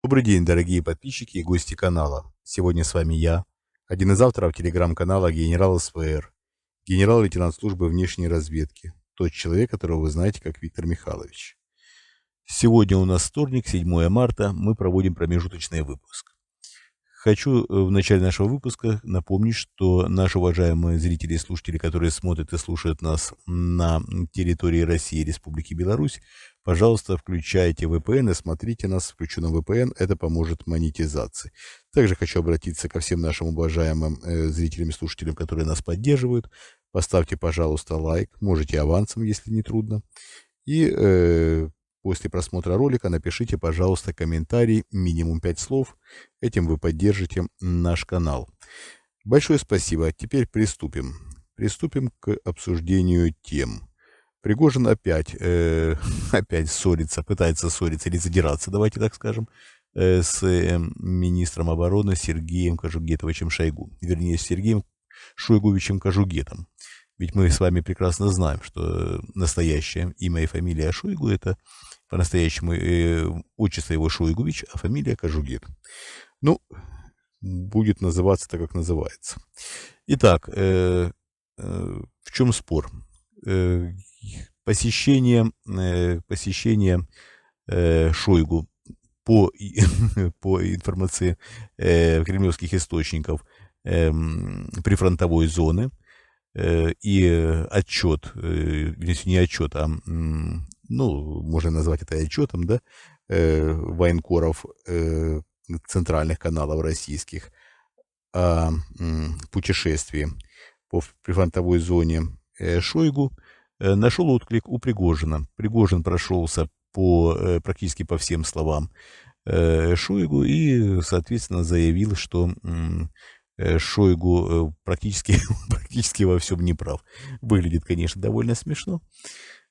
Добрый день, дорогие подписчики и гости канала. Сегодня с вами я, один из авторов телеграм-канала генерал СВР, генерал-лейтенант службы внешней разведки, тот человек, которого вы знаете как Виктор Михайлович. Сегодня у нас вторник, 7 марта, мы проводим промежуточный выпуск. Хочу в начале нашего выпуска напомнить, что наши уважаемые зрители и слушатели, которые смотрят и слушают нас на территории России и Республики Беларусь, пожалуйста, включайте VPN и смотрите нас с включенным VPN, это поможет монетизации. Также хочу обратиться ко всем нашим уважаемым зрителям и слушателям, которые нас поддерживают. Поставьте, пожалуйста, лайк, можете авансом, если не трудно. И после просмотра ролика напишите, пожалуйста, комментарий, минимум 5 слов. Этим вы поддержите наш канал. Большое спасибо. Теперь приступим. Приступим к обсуждению тем. Пригожин опять ссорится, пытается ссориться или задираться, давайте так скажем, с министром обороны Сергеем Кожугетовичем Шойгу. Вернее, с Сергеем Шойгуевичем Кожугетом. Ведь мы с вами прекрасно знаем, что настоящее имя и фамилия Шойгу — это по-настоящему отчество его Шойгувич, а фамилия Кожугет. Ну, будет называться так, как называется. Итак, в чем спор? Посещение Шойгу по информации кремлевских источников прифронтовой зоны и отчет, не отчет, а, ну, можно назвать это отчетом, да, военкоров центральных каналов российских о путешествии по прифронтовой зоне Шойгу, нашел отклик у Пригожина. Пригожин прошелся практически по всем словам Шойгу и, соответственно, заявил, что Шойгу практически во всем не прав. Выглядит, конечно, довольно смешно,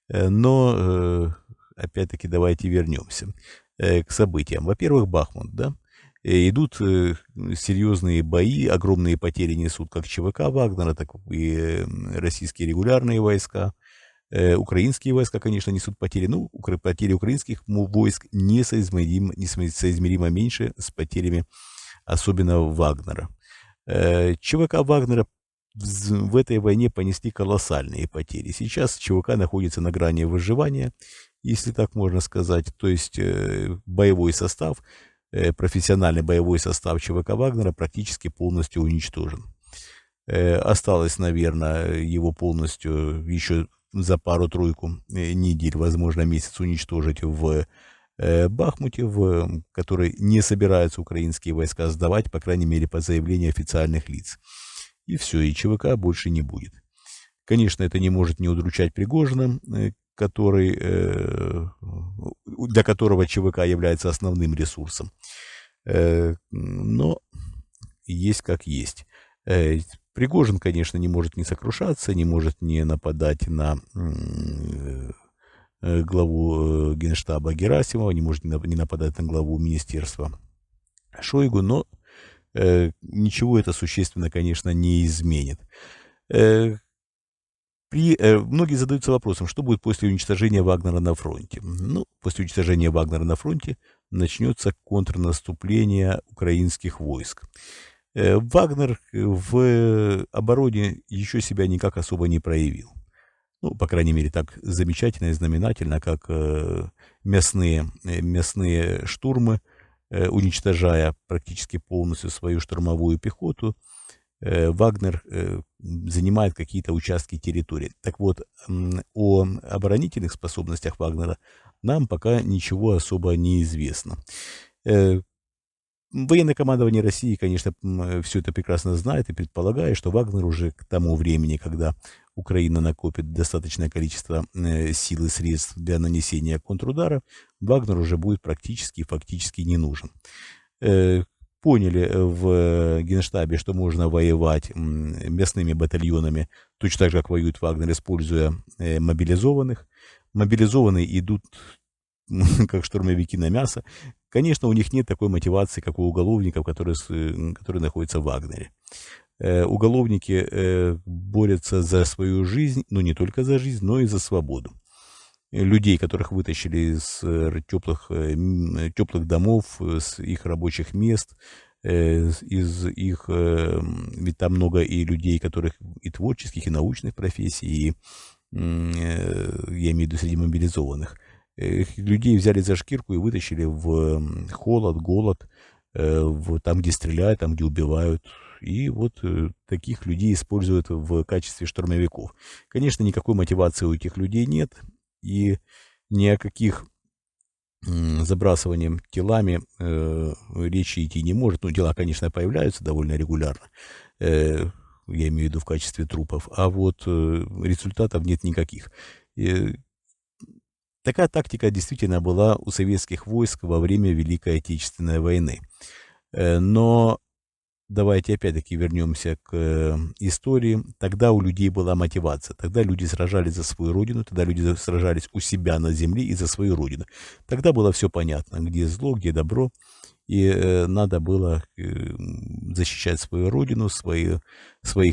но опять-таки давайте вернемся к событиям. Во-первых, Бахмут, да, идут серьезные бои, огромные потери несут как ЧВК Вагнера, так и российские регулярные войска. Украинские войска, конечно, несут потери, но потери украинских войск несоизмеримо меньше с потерями, особенно Вагнера. ЧВК Вагнера в этой войне понесли колоссальные потери. Сейчас ЧВК находится на грани выживания, если так можно сказать. То есть боевой состав, профессиональный боевой состав ЧВК Вагнера практически полностью уничтожен. Осталось, наверное, его полностью еще за пару-тройку недель, возможно, месяц уничтожить в Бахмуте, в который не собираются украинские войска сдавать, по крайней мере, по заявлению официальных лиц. И все, и ЧВК больше не будет. Конечно, это не может не удручать Пригожина, для которого ЧВК является основным ресурсом. Но есть как есть. Пригожин, конечно, не может не сокрушаться, не может не нападать на главу Генштаба Герасимова, не может не нападать на главу министерства Шойгу, но ничего это существенно, конечно, не изменит. Многие задаются вопросом, что будет после уничтожения Вагнера на фронте. Ну, после уничтожения Вагнера на фронте начнется контрнаступление украинских войск. Вагнер в обороне еще себя никак особо не проявил. Ну, по крайней мере, так замечательно и знаменательно, как мясные штурмы, уничтожая практически полностью свою штурмовую пехоту, Вагнер занимает какие-то участки территории. Так вот, о оборонительных способностях Вагнера нам пока ничего особо не известно. Военное командование России, конечно, все это прекрасно знает и предполагает, что Вагнер уже к тому времени, когда Украина накопит достаточное количество сил и средств для нанесения контрудара, Вагнер уже будет практически и фактически не нужен. Поняли в Генштабе, что можно воевать мясными батальонами, точно так же, как воюет Вагнер, используя мобилизованных. Мобилизованные идут как штурмовики на мясо. Конечно, у них нет такой мотивации, как у уголовников, которые находятся в Вагнере. Уголовники борются за свою жизнь, но не только за жизнь, но и за свободу. людей, которых вытащили из теплых домов, с их рабочих мест, из их, ведь там много и людей, которых и творческих, и научных профессий, и я имею в виду среди мобилизованных. Людей взяли за шкирку и вытащили в холод, голод, там, где стреляют, там, где убивают. И вот таких людей используют в качестве штурмовиков. Конечно, никакой мотивации у этих людей нет, и ни о каких забрасыванием телами речи идти не может. Ну, тела, конечно, появляются довольно регулярно, я имею в виду в качестве трупов, а вот результатов нет никаких. Такая тактика действительно была у советских войск во время Великой Отечественной войны. Но давайте опять-таки вернемся к истории. Тогда у людей была мотивация. Тогда люди сражались за свою родину, тогда люди сражались у себя на земле и за свою родину. Тогда было все понятно, где зло, где добро. И надо было защищать свою родину, своих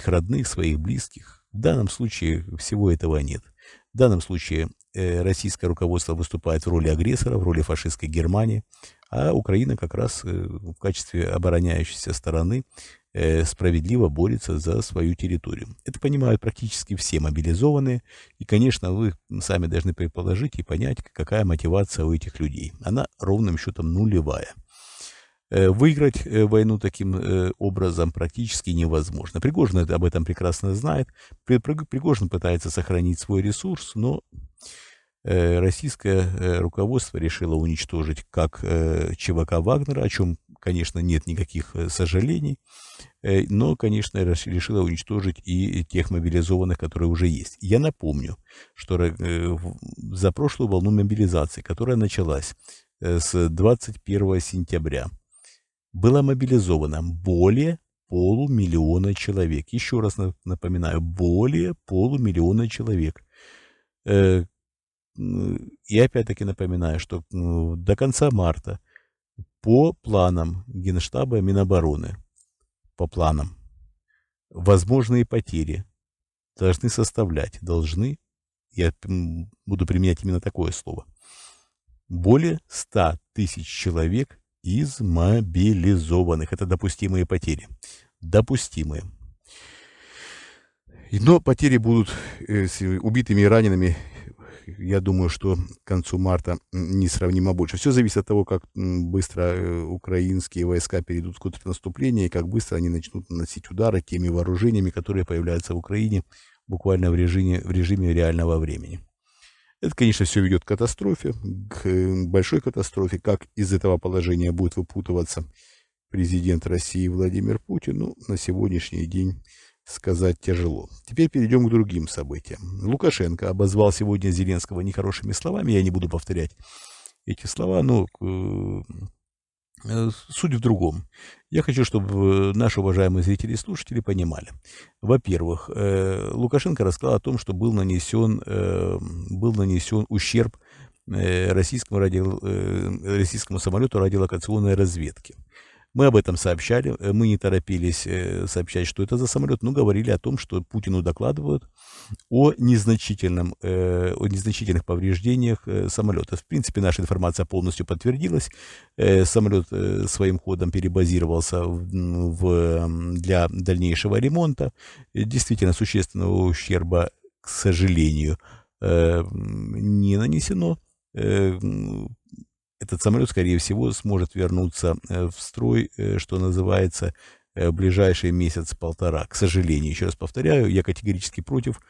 родных, своих близких. В данном случае всего этого нет. В данном случае российское руководство выступает в роли агрессора, в роли фашистской Германии, а Украина как раз в качестве обороняющейся стороны справедливо борется за свою территорию. Это понимают практически все мобилизованные, и, конечно, вы сами должны предположить и понять, какая мотивация у этих людей. Она ровным счетом нулевая. Выиграть войну таким образом практически невозможно. Пригожин об этом прекрасно знает. Пригожин пытается сохранить свой ресурс, но российское руководство решило уничтожить как ЧВК Вагнера, о чем, конечно, нет никаких сожалений, но, конечно, решило уничтожить и тех мобилизованных, которые уже есть. Я напомню, что за прошлую волну мобилизации, которая началась с 21 сентября, было мобилизовано более полумиллиона человек. Еще раз напоминаю, более полумиллиона человек. И опять-таки напоминаю, что до конца марта по планам Генштаба Минобороны, по планам, возможные потери я буду применять именно такое слово, более 100 тысяч человек из мобилизованных. Это допустимые потери. Допустимые. Но потери будут с убитыми и ранеными, я думаю, что к концу марта несравнимо больше. Все зависит от того, как быстро украинские войска перейдут в контрнаступление, и как быстро они начнут наносить удары теми вооружениями, которые появляются в Украине буквально в режиме реального времени. Это, конечно, все ведет к катастрофе, к большой катастрофе. Как из этого положения будет выпутываться президент России Владимир Путин, ну, на сегодняшний день сказать тяжело. Теперь перейдем к другим событиям. Лукашенко обозвал сегодня Зеленского нехорошими словами. Я не буду повторять эти слова, но суть в другом. Я хочу, чтобы наши уважаемые зрители и слушатели понимали. Во-первых, Лукашенко рассказал о том, что был нанесен ущерб российскому самолету радиолокационной разведки. Мы об этом сообщали, мы не торопились сообщать, что это за самолет, но говорили о том, что Путину докладывают о незначительных повреждениях самолета. В принципе, наша информация полностью подтвердилась. Самолет своим ходом перебазировался для дальнейшего ремонта. Действительно, существенного ущерба, к сожалению, не нанесено. Этот самолет, скорее всего, сможет вернуться в строй, что называется, в ближайший месяц-полтора. К сожалению, еще раз повторяю, я категорически против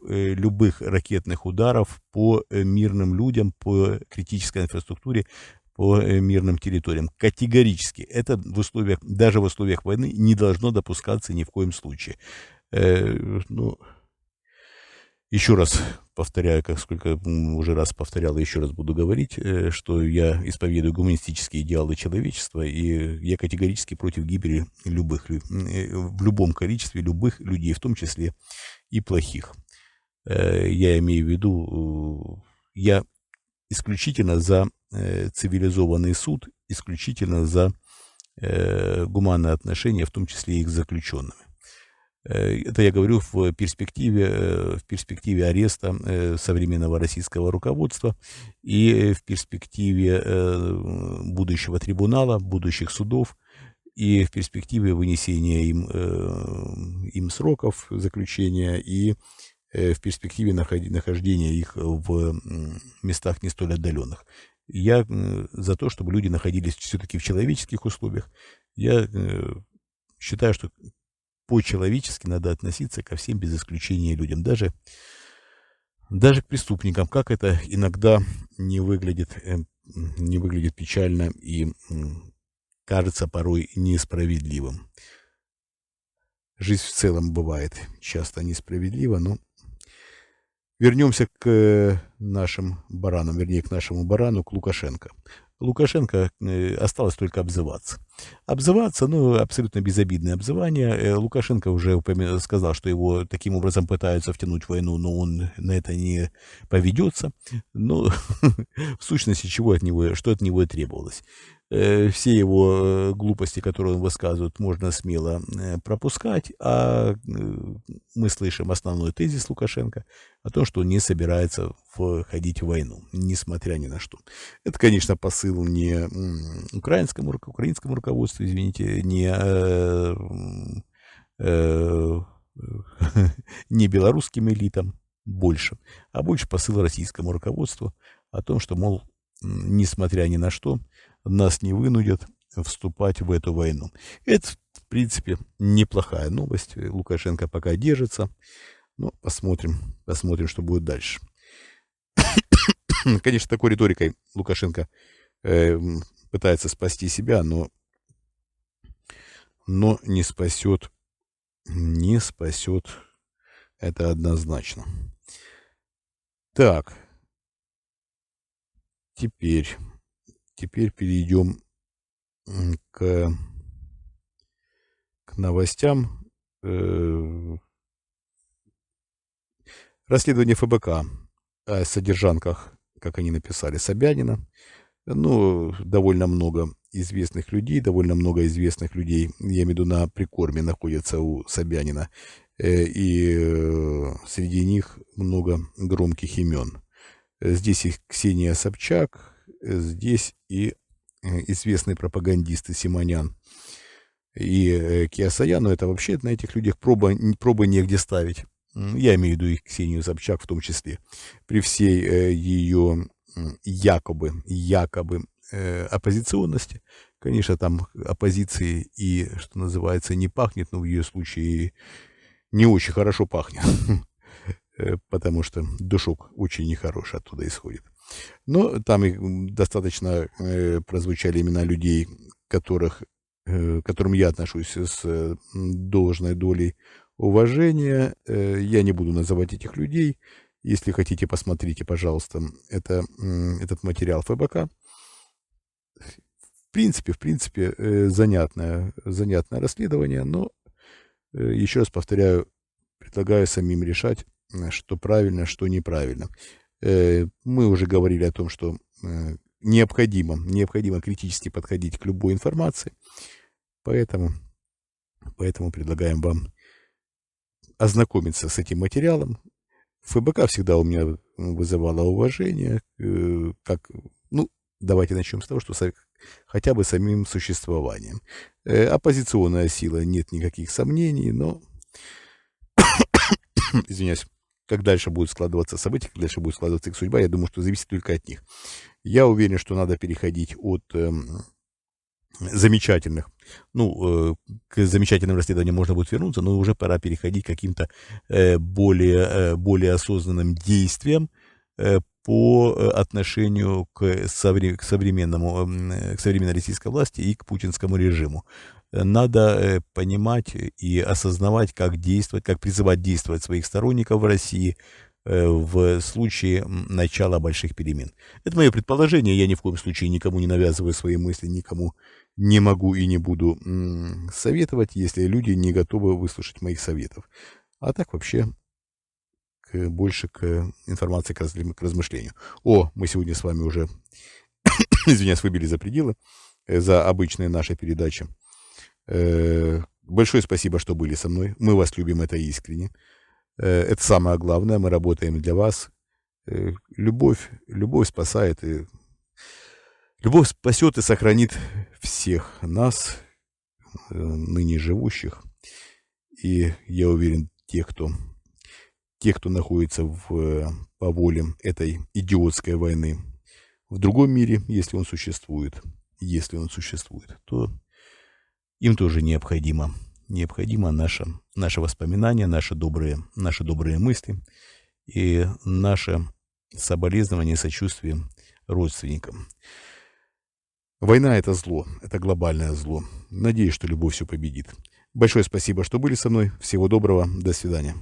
любых ракетных ударов по мирным людям, по критической инфраструктуре, по мирным территориям. Категорически. Это даже в условиях войны не должно допускаться ни в коем случае. Еще раз повторяю, сколько уже раз повторял, и еще раз буду говорить, что я исповедую гуманистические идеалы человечества, и я категорически против гибели в любом количестве любых людей, в том числе и плохих. Я имею в виду, я исключительно за цивилизованный суд, исключительно за гуманное отношение, в том числе и к заключенным. Это я говорю в перспективе ареста современного российского руководства и в перспективе будущего трибунала, будущих судов и в перспективе вынесения им сроков заключения и в перспективе нахождения их в местах не столь отдаленных. Я за то, чтобы люди находились все-таки в человеческих условиях. Я считаю, что по-человечески надо относиться ко всем без исключения людям, даже к преступникам, как это иногда не выглядит печально и кажется порой несправедливым. Жизнь в целом бывает часто несправедлива, но вернемся к нашим баранам, вернее, к нашему барану, к Лукашенко. Лукашенко осталось только обзываться. Обзываться, абсолютно безобидное обзывание. Лукашенко уже сказал, что его таким образом пытаются втянуть в войну, но он на это не поведется. Но в сущности, что от него и требовалось. Все его глупости, которые он высказывает, можно смело пропускать, а мы слышим основной тезис Лукашенко о том, что он не собирается входить в войну, несмотря ни на что. Это, конечно, посыл не украинскому руководству, извините, не белорусским элитам больше, а больше посыл российскому руководству о том, что, мол, несмотря ни на что, нас не вынудят вступать в эту войну. Это, в принципе, неплохая новость. Лукашенко пока держится. Но посмотрим, что будет дальше. Конечно, такой риторикой Лукашенко пытается спасти себя, но не спасет. Не спасет. Это однозначно. Так. Теперь перейдем к новостям. Расследование ФБК о содержанках, как они написали, Собянина. Довольно много известных людей, я имею в виду, на прикорме находятся у Собянина. И среди них много громких имен. Здесь и Ксения Собчак, здесь и известный пропагандист Симонян и Киасаян. Но это вообще на этих людях пробы негде ставить. Я имею в виду и Ксению Собчак в том числе. При всей ее якобы оппозиционности. Конечно, там оппозиции и, что называется, не пахнет, но в ее случае не очень хорошо пахнет. Потому что душок очень нехороший оттуда исходит. Но там и достаточно прозвучали имена людей, к которым я отношусь с должной долей уважения. Я не буду называть этих людей. Если хотите, посмотрите, пожалуйста, этот материал ФБК. В принципе, занятное расследование, но, еще раз повторяю, предлагаю самим решать, что правильно, что неправильно. Мы уже говорили о том, что необходимо критически подходить к любой информации, поэтому предлагаем вам ознакомиться с этим материалом. ФБК всегда у меня вызывало уважение, давайте начнем с того, что хотя бы самим существованием. Оппозиционная сила, нет никаких сомнений, но извиняюсь, как дальше будут складываться события, как дальше будет складываться их судьба, я думаю, что зависит только от них. Я уверен, что надо переходить от замечательных, к замечательным расследованиям можно будет вернуться, но уже пора переходить к каким-то более осознанным действиям по отношению к современной российской власти и к путинскому режиму. Надо понимать и осознавать, как действовать, как призывать действовать своих сторонников в России в случае начала больших перемен. Это мое предположение, я ни в коем случае никому не навязываю свои мысли, никому не могу и не буду советовать, если люди не готовы выслушать моих советов. А так вообще больше к информации, к размышлению. Мы сегодня с вами уже, извиняюсь, выбили за пределы, за обычные наши передачи. Большое спасибо, что были со мной. Мы вас любим, это искренне. Это самое главное. Мы работаем для вас. Любовь спасает. Любовь спасет и сохранит всех нас, ныне живущих. И я уверен, те, кто находится по воле этой идиотской войны в другом мире, если он существует, то им тоже необходимо наше воспоминание, наши добрые мысли и наше соболезнование и сочувствие родственникам. Война — это зло, это глобальное зло. Надеюсь, что любовь все победит. Большое спасибо, что были со мной. Всего доброго. До свидания.